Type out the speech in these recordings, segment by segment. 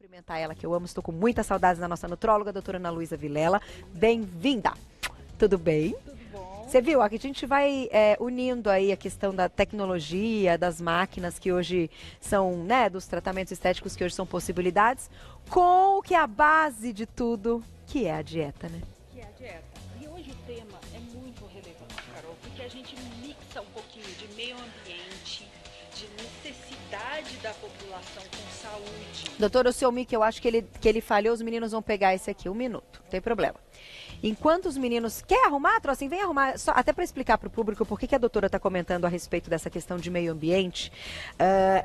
Cumprimentar ela, que eu amo, estou com muitas saudades da nossa nutróloga, a doutora Ana Luísa Vilela. Bem-vinda! Tudo bem? Tudo bom. Você viu, aqui a gente vai unindo aí a questão da tecnologia, das máquinas que hoje são, né, dos tratamentos estéticos que hoje são possibilidades, com o que é a base de tudo, que é a dieta, né? Que é a dieta. E hoje o tema é muito relevante, Carol, porque a gente mixa um pouquinho de meio ambiente, de necessidade da população com saúde. Doutor, o seu mic, eu acho que ele falhou, os meninos vão pegar esse aqui, um minuto, não tem problema. Enquanto os meninos... Quer arrumar, Trocin? Vem arrumar, só, até para explicar para o público por que a doutora está comentando a respeito dessa questão de meio ambiente.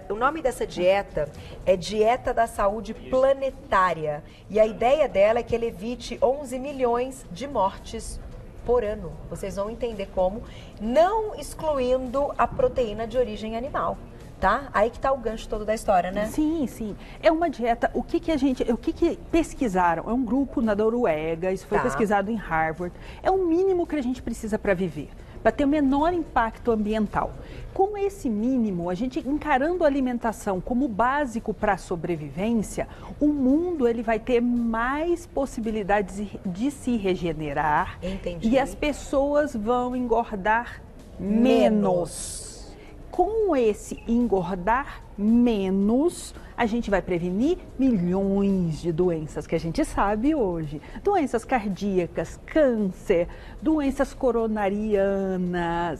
O nome dessa dieta é Dieta da Saúde Planetária. E a ideia dela é que ele evite 11 milhões de mortes por ano. Vocês vão entender como, não excluindo a proteína de origem animal. Tá? Aí que tá o gancho todo da história, né? Sim, sim. É uma dieta, o que pesquisaram? É um grupo na Noruega, isso foi pesquisado em Harvard. É o mínimo que a gente precisa para viver, para ter o menor impacto ambiental. Com esse mínimo, a gente encarando a alimentação como básico para a sobrevivência, o mundo ele vai ter mais possibilidades de se regenerar. Entendi. E as pessoas vão engordar menos. Com esse engordar menos, a gente vai prevenir milhões de doenças que a gente sabe hoje. Doenças cardíacas, câncer, doenças coronarianas,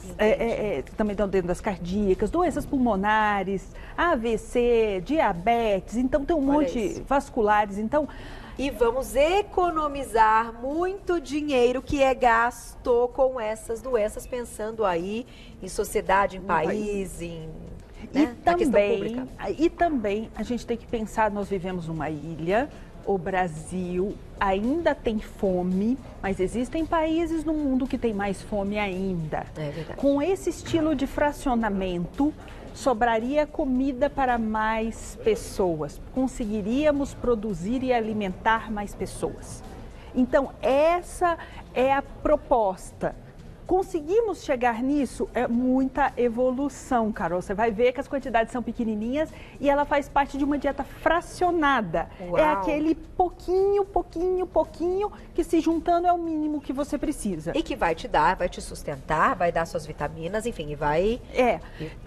também estão dentro das cardíacas, doenças pulmonares, AVC, diabetes, então tem um monte vasculares, então... E vamos economizar muito dinheiro que é gasto com essas doenças, pensando aí em sociedade, em país, em na questão pública. E também a gente tem que pensar, nós vivemos numa ilha, o Brasil ainda tem fome, mas existem países no mundo que tem mais fome ainda. É verdade. Com esse estilo de fracionamento, sobraria comida para mais pessoas, conseguiríamos produzir e alimentar mais pessoas. Então, essa é a proposta. Conseguimos chegar nisso? É muita evolução, Carol. Você vai ver que as quantidades são pequenininhas e ela faz parte de uma dieta fracionada. Uau. É aquele pouquinho, que se juntando é o mínimo que você precisa. E que vai te dar, vai te sustentar, vai dar suas vitaminas, enfim, e vai...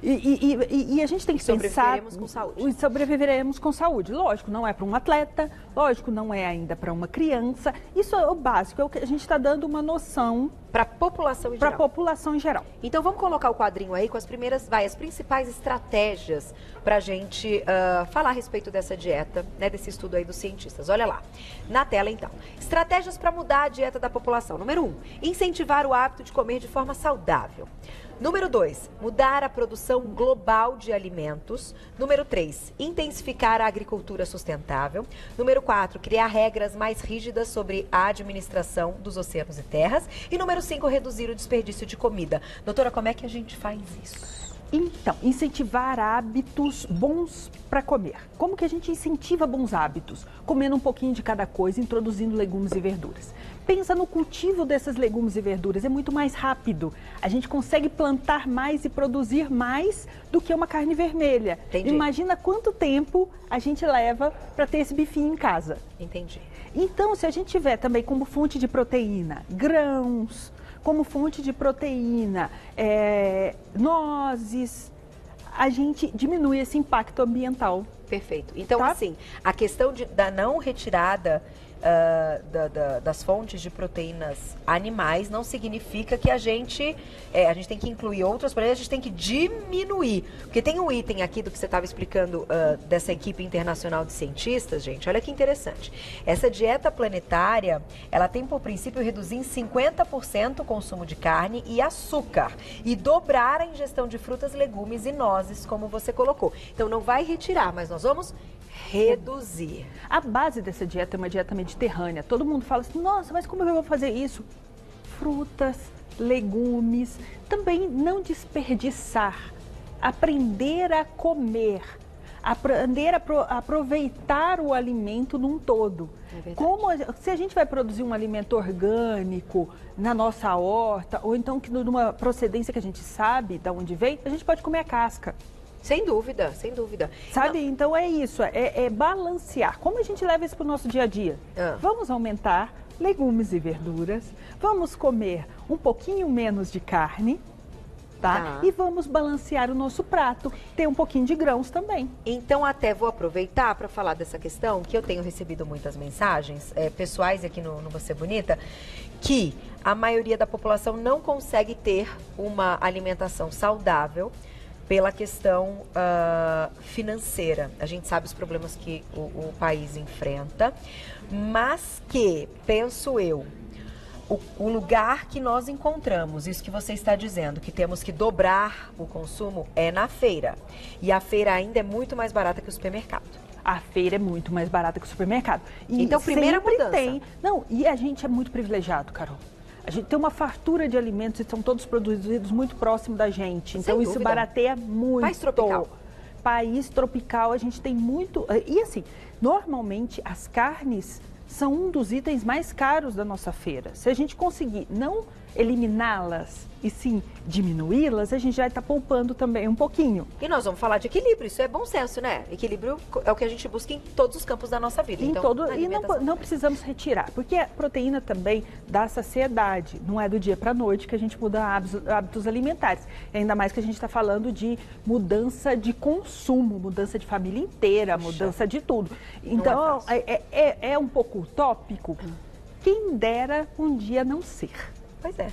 E a gente tem que pensar... Sobreviveremos com saúde. Sobreviveremos com saúde. Lógico, não é para um atleta, lógico, não é ainda para uma criança. Isso é o básico, é o que a gente está dando uma noção... Para a população em geral. Para a população em geral. Então vamos colocar o quadrinho aí com as primeiras, as principais estratégias para a gente falar a respeito dessa dieta, né, desse estudo aí dos cientistas. Olha lá, na tela então. Estratégias para mudar a dieta da população. Número 1, incentivar o hábito de comer de forma saudável. Número 2, mudar a produção global de alimentos. Número 3, intensificar a agricultura sustentável. Número 4, criar regras mais rígidas sobre a administração dos oceanos e terras. E número 5, reduzir o desperdício de comida. Doutora, como é que a gente faz isso? Então, incentivar hábitos bons para comer. Como que a gente incentiva bons hábitos? Comendo um pouquinho de cada coisa, introduzindo legumes e verduras. Pensa no cultivo desses legumes e verduras, é muito mais rápido. A gente consegue plantar mais e produzir mais do que uma carne vermelha. Entendi. Imagina quanto tempo a gente leva para ter esse bifinho em casa. Entendi. Então, se a gente tiver também como fonte de proteína, grãos, como fonte de proteína, nozes, a gente diminui esse impacto ambiental. Perfeito. Então, Tá? assim, a questão da não retirada das fontes de proteínas animais não significa que a gente tem que incluir outras, porém a gente tem que diminuir. Porque tem um item aqui do que você estava explicando dessa equipe internacional de cientistas, gente, olha que interessante. Essa dieta planetária, ela tem por princípio reduzir em 50% o consumo de carne e açúcar e dobrar a ingestão de frutas, legumes e nozes, como você colocou. Então não vai retirar, mas nós vamos reduzir. A base dessa dieta é uma dieta mediterrânea. Todo mundo fala assim, nossa, mas como eu vou fazer isso? Frutas, legumes, também não desperdiçar, aprender a comer, aprender a aproveitar o alimento num todo. Se a gente vai produzir um alimento orgânico na nossa horta, ou então que numa procedência que a gente sabe de onde vem, a gente pode comer a casca. Sem dúvida, sem dúvida. Sabe? Então é isso, é balancear. Como a gente leva isso para o nosso dia a dia? Vamos aumentar legumes e verduras, vamos comer um pouquinho menos de carne, tá? E vamos balancear o nosso prato, ter um pouquinho de grãos também. Então até vou aproveitar para falar dessa questão, que eu tenho recebido muitas mensagens pessoais aqui no Você Bonita, que a maioria da população não consegue ter uma alimentação saudável pela questão financeira. A gente sabe os problemas que o país enfrenta, mas que, penso eu, o lugar que nós encontramos, isso que você está dizendo, que temos que dobrar o consumo, é na feira. E a feira ainda é muito mais barata que o supermercado. A feira é muito mais barata que o supermercado. E então, primeira mudança. Não, e a gente é muito privilegiado, Carol. A gente tem uma fartura de alimentos e são todos produzidos muito próximo da gente. Então isso barateia muito. País tropical. País tropical, a gente tem muito... E assim, normalmente as carnes são um dos itens mais caros da nossa feira. Se a gente conseguir não eliminá-las e sim diminuí-las, a gente já está poupando também um pouquinho. E nós vamos falar de equilíbrio, isso é bom senso, né? Equilíbrio é o que a gente busca em todos os campos da nossa vida. E não precisamos retirar, porque a proteína também dá saciedade, não é do dia para a noite que a gente muda hábitos alimentares. Ainda mais que a gente está falando de mudança de consumo, mudança de família inteira, mudança de tudo. Então, é um pouco utópico, quem dera um dia não ser. Pois é.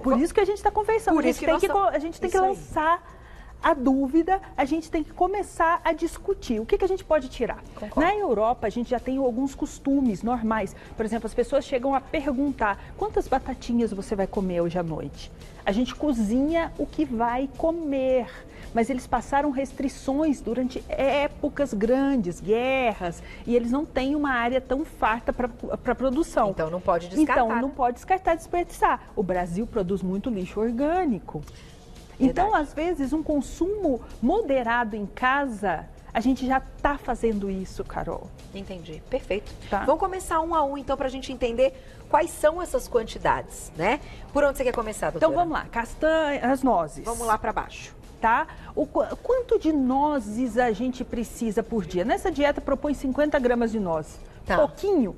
Por isso que a gente está conversando. A gente tem que lançar a dúvida, a gente tem que começar a discutir. O que a gente pode tirar? Concordo. Na Europa, a gente já tem alguns costumes normais. Por exemplo, as pessoas chegam a perguntar: quantas batatinhas você vai comer hoje à noite? A gente cozinha o que vai comer. Mas eles passaram restrições durante épocas grandes, guerras, e eles não têm uma área tão farta para produção. Então não pode descartar. Então não pode descartar, desperdiçar. O Brasil produz muito lixo orgânico. Verdade. Então, às vezes, um consumo moderado em casa, a gente já está fazendo isso, Carol. Entendi, perfeito. Tá. Vamos começar um a um, então, para a gente entender quais são essas quantidades, né? Por onde você quer começar, doutora? Então, vamos lá. Castanhas, nozes. Vamos lá para baixo. Tá? Quanto de nozes a gente precisa por dia? Nessa dieta propõe 50 gramas de nozes. Tá. Pouquinho.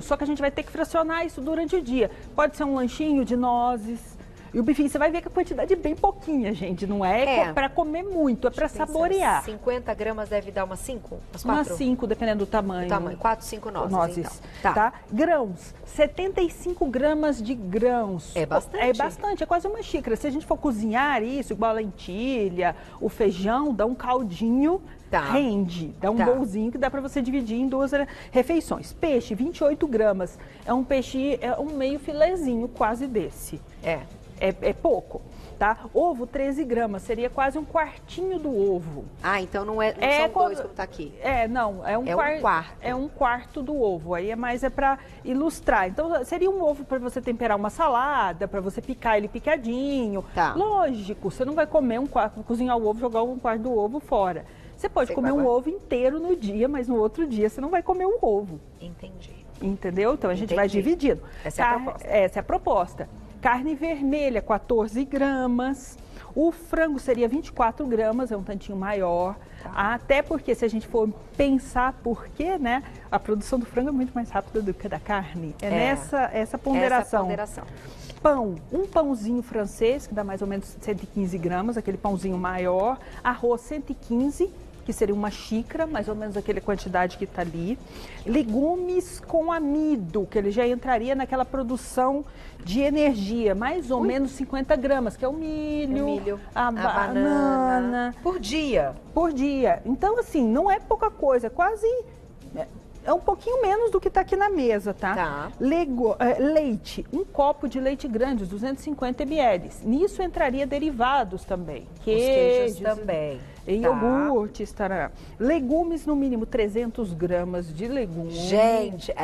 Só que a gente vai ter que fracionar isso durante o dia. Pode ser um lanchinho de nozes. E o bifinho, você vai ver que a quantidade é bem pouquinha, gente. Não é para comer muito, é para saborear. 50 gramas deve dar umas 5? Umas 5, dependendo do tamanho. 4, 5 nozes, então. Tá. Grãos, 75 gramas de grãos. É bastante. É bastante, é quase uma xícara. Se a gente for cozinhar isso, igual a lentilha, o feijão, dá um caldinho, rende. Dá um bolzinho que dá para você dividir em 2 refeições. Peixe, 28 gramas. É um peixe, um meio filezinho quase desse. É pouco, tá? Ovo, 13 gramas, seria quase um quartinho do ovo. Então não são 2 como tá aqui. Não, é um quarto. É um quarto do ovo, aí é para ilustrar. Então, seria um ovo para você temperar uma salada, para você picar ele picadinho. Tá. Lógico, você não vai comer cozinhar o ovo, jogar um quarto do ovo fora. Você pode comer um ovo inteiro no dia, mas no outro dia você não vai comer um ovo. Entendi. Entendeu? Então, a gente vai dividindo. Essa é a proposta. Essa é a proposta. Carne vermelha, 14 gramas. O frango seria 24 gramas, é um tantinho maior. Até porque, se a gente for pensar por quê, né? A produção do frango é muito mais rápida do que a da carne. Essa ponderação. Pão, um pãozinho francês, que dá mais ou menos 115 gramas, aquele pãozinho maior. Arroz, 115, que seria uma xícara, mais ou menos aquela quantidade que está ali. Legumes com amido, que ele já entraria naquela produção de energia, mais ou menos 50 gramas, que é o milho, a banana. Por dia? Por dia. Então, assim, não é pouca coisa, quase... É um pouquinho menos do que está aqui na mesa, tá? Leite, um copo de leite grande, 250 ml. Nisso entraria derivados também. Queijos também. Iogurtes, tarará. Legumes, no mínimo 300 gramas de legumes. Gente,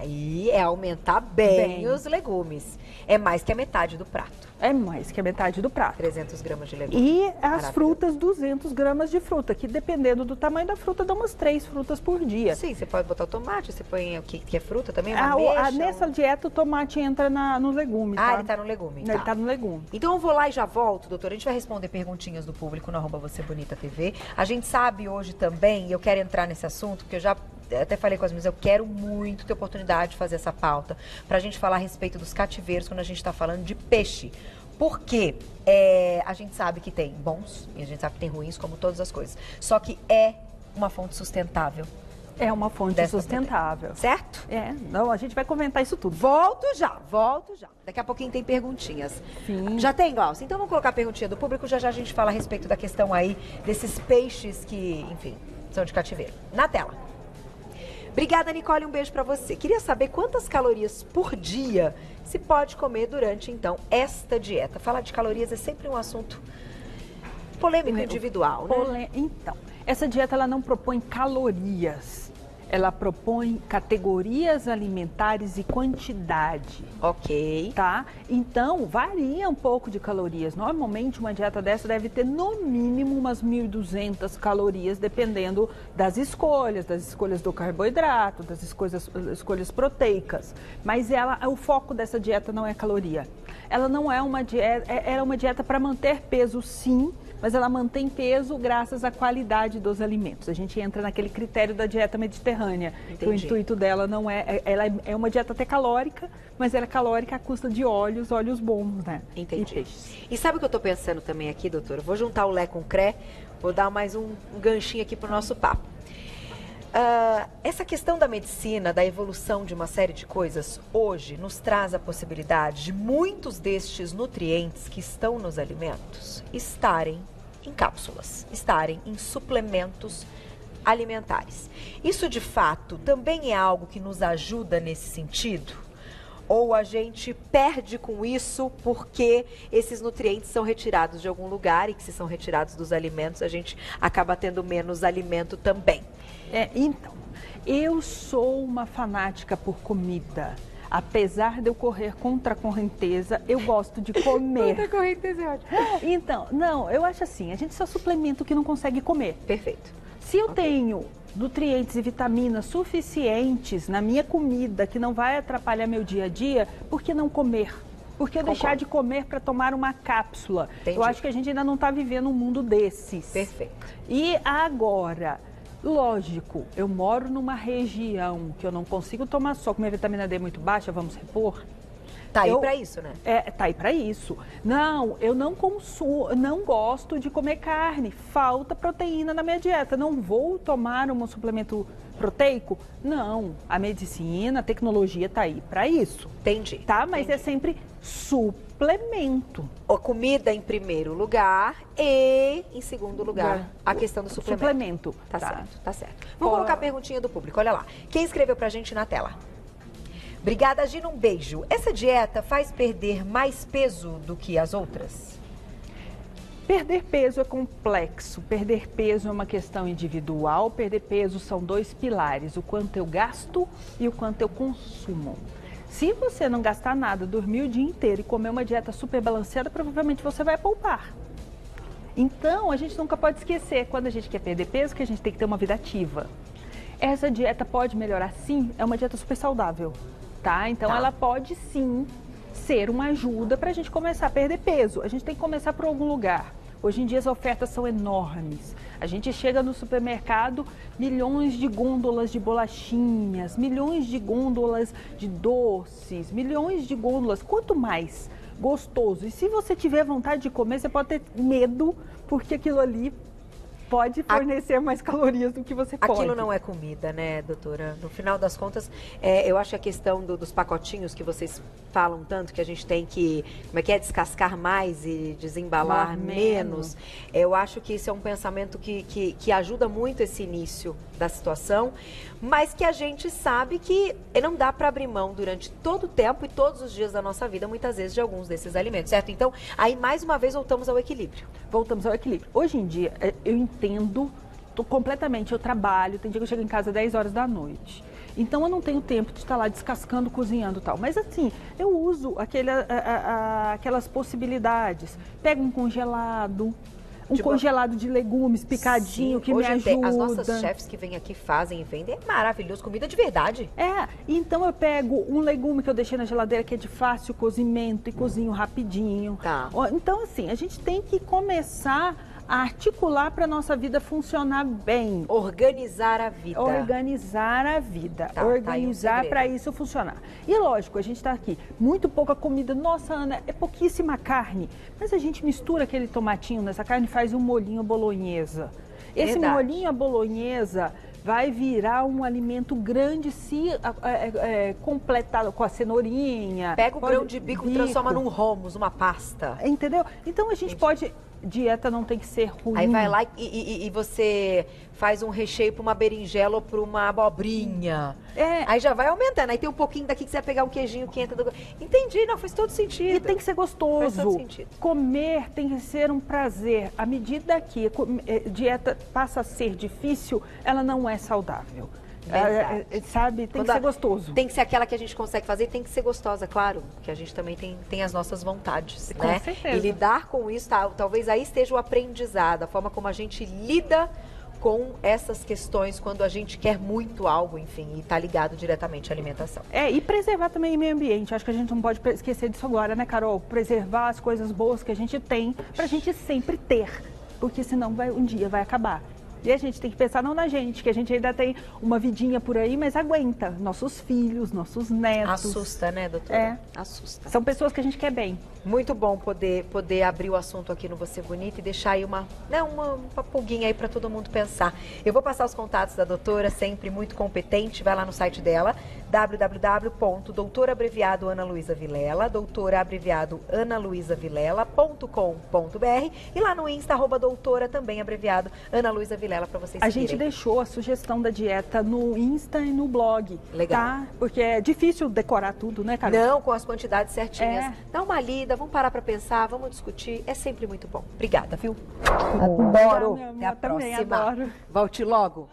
Aí é aumentar bem os legumes. É mais que a metade do prato. É mais que a metade do prato. 300 gramas de legumes. E as Maravilha. frutas, 200 gramas de fruta, que dependendo do tamanho da fruta, dá umas 3 frutas por dia. Sim, você pode botar o tomate, você põe o que é fruta também, uma ameixa, Nessa dieta, o tomate entra no legume, tá? ele tá no legume, Ele tá no legume. Então eu vou lá e já volto, doutora. A gente vai responder perguntinhas do público no @vocêbonita.tv. A gente sabe hoje também, e eu quero entrar nesse assunto, porque eu já até falei com as meninas, eu quero muito ter oportunidade de fazer essa pauta, pra gente falar a respeito dos cativeiros quando a gente tá falando de peixe. Porque a gente sabe que tem bons e a gente sabe que tem ruins, como todas as coisas. Só que é uma fonte sustentável. É uma fonte sustentável. Certo? Não, a gente vai comentar isso tudo. Volto já. Daqui a pouquinho tem perguntinhas. Sim. Já tem, Glaucia? Então vamos colocar a perguntinha do público, já a gente fala a respeito da questão aí desses peixes que, enfim, são de cativeiro. Na tela. Obrigada, Nicole, um beijo pra você. Queria saber quantas calorias por dia se pode comer durante, então, esta dieta. Falar de calorias é sempre um assunto polêmico individual, né? Então, essa dieta ela não propõe calorias. Ela propõe categorias alimentares e quantidade. Ok. Tá? Então, varia um pouco de calorias. Normalmente, uma dieta dessa deve ter no mínimo umas 1.200 calorias, dependendo das escolhas do carboidrato, das escolhas proteicas. Mas o foco dessa dieta não é caloria. Ela não é uma dieta, é uma dieta para manter peso, sim, mas ela mantém peso graças à qualidade dos alimentos. A gente entra naquele critério da dieta mediterrânea. Que o intuito dela não ela é uma dieta até calórica, mas ela é calórica à custa de óleos bons, né? Entendi. E peixes. E sabe o que eu tô pensando também aqui, doutora? Vou juntar o Lé com o Cré, vou dar mais um ganchinho aqui pro nosso papo. Essa questão da medicina, da evolução de uma série de coisas, hoje nos traz a possibilidade de muitos destes nutrientes que estão nos alimentos estarem em cápsulas, estarem em suplementos alimentares. Isso, de fato, também é algo que nos ajuda nesse sentido? Ou a gente perde com isso porque esses nutrientes são retirados de algum lugar e que se são retirados dos alimentos, a gente acaba tendo menos alimento também? Então, eu sou uma fanática por comida. Apesar de eu correr contra a correnteza, eu gosto de comer. Contra a correnteza é ótimo. Então, não, eu acho assim, a gente só suplementa o que não consegue comer. Perfeito. Se eu tenho nutrientes e vitaminas suficientes na minha comida, que não vai atrapalhar meu dia a dia, por que não comer? Por que deixar de comer para tomar uma cápsula? Entendi. Eu acho que a gente ainda não está vivendo um mundo desses. Perfeito. E agora, lógico, eu moro numa região que eu não consigo tomar só com minha vitamina D muito baixa, vamos repor? Tá aí pra isso, né? Tá aí pra isso. Não, eu não gosto de comer carne. Falta proteína na minha dieta. Não vou tomar um suplemento proteico? Não. A medicina, a tecnologia tá aí pra isso. Entendi. Tá? Mas é sempre suplemento. A comida em primeiro lugar e, em segundo lugar, a questão do suplemento. Tá certo, tá certo. Vou colocar a perguntinha do público, olha lá. Quem escreveu pra gente na tela? Obrigada, Gina, um beijo. Essa dieta faz perder mais peso do que as outras? Perder peso é complexo. Perder peso é uma questão individual. Perder peso são 2 pilares, o quanto eu gasto e o quanto eu consumo. Se você não gastar nada, dormir o dia inteiro e comer uma dieta super balanceada, provavelmente você vai poupar. Então, a gente nunca pode esquecer, quando a gente quer perder peso, que a gente tem que ter uma vida ativa. Essa dieta pode melhorar, sim, é uma dieta super saudável. Tá? Então, ela pode sim ser uma ajuda para a gente começar a perder peso. A gente tem que começar por algum lugar. Hoje em dia as ofertas são enormes. A gente chega no supermercado, milhões de gôndolas de bolachinhas, milhões de gôndolas de doces, milhões de gôndolas. Quanto mais gostoso. E se você tiver vontade de comer, você pode ter medo, porque aquilo ali pode fornecer mais calorias do que você pode. Aquilo não é comida, né, doutora? No final das contas, eu acho que a questão dos pacotinhos que vocês falam tanto, que a gente tem que, descascar mais e desembalar menos. Eu acho que isso é um pensamento que ajuda muito esse início da situação, mas que a gente sabe que não dá para abrir mão durante todo o tempo e todos os dias da nossa vida, muitas vezes, de alguns desses alimentos, certo? Então, aí, mais uma vez, voltamos ao equilíbrio. Voltamos ao equilíbrio. Hoje em dia, eu entendo completamente, eu trabalho, tem dia que eu chego em casa 10 horas da noite. Então eu não tenho tempo de estar lá descascando, cozinhando e tal. Mas assim, eu uso aquelas possibilidades. Pego um congelado, congelado de legumes picadinho, sim, que me ajuda. As nossas chefes que vêm aqui fazem e vendem, é maravilhoso, comida de verdade. Então eu pego um legume que eu deixei na geladeira que é de fácil cozimento e cozinho rapidinho. Tá. Então assim, a gente tem que começar a articular para a nossa vida funcionar bem. Organizar a vida. Organizar a vida. Tá, Organizar para isso funcionar. E lógico, a gente está aqui, muito pouca comida. Nossa, Ana, é pouquíssima carne. Mas a gente mistura aquele tomatinho nessa carne e faz um molhinho bolonhesa. Esse molhinho à bolonhesa vai virar um alimento grande se completado com a cenourinha. Pega o grão de bico e transforma num hummus, uma pasta. Entendeu? Então a gente pode... Dieta não tem que ser ruim. Aí vai lá e você faz um recheio para uma berinjela ou para uma abobrinha. Aí já vai aumentando. Aí tem um pouquinho daqui que você vai pegar um queijinho que entra do... Entendi, não, faz todo sentido. E tem que ser gostoso. Faz todo sentido. Comer tem que ser um prazer. À medida que dieta passa a ser difícil, ela não é saudável. Sabe? Tem que ser gostoso. Tem que ser aquela que a gente consegue fazer e tem que ser gostosa, claro. Que a gente também tem as nossas vontades, com certeza. E lidar com isso, talvez aí esteja o aprendizado, a forma como a gente lida com essas questões quando a gente quer muito algo, enfim, e está ligado diretamente à alimentação. E preservar também o meio ambiente. Acho que a gente não pode esquecer disso agora, né, Carol? Preservar as coisas boas que a gente tem, pra gente sempre ter. Porque senão um dia vai acabar. E a gente tem que pensar não na gente, que a gente ainda tem uma vidinha por aí, mas aguenta. Nossos filhos, nossos netos. Assusta, né, doutora? Assusta. São pessoas que a gente quer bem. Muito bom poder abrir o assunto aqui no Você Bonita e deixar aí uma pulguinha aí para todo mundo pensar. Eu vou passar os contatos da doutora, sempre muito competente. Vai lá no site dela, www.doutorabreviadoanaluisavilela, doutorabreviadoanaluisavilela.com.br e lá no Insta, @doutora, também abreviado, Ana Luísa Vilela, para vocês seguirem. A gente deixou a sugestão da dieta no Insta e no blog. Legal. Tá? Porque é difícil decorar tudo, né, Carol? Não, com as quantidades certinhas. Dá uma lida, vamos parar para pensar, vamos discutir. É sempre muito bom. Obrigada, viu? Adoro. Até a próxima. Volte logo.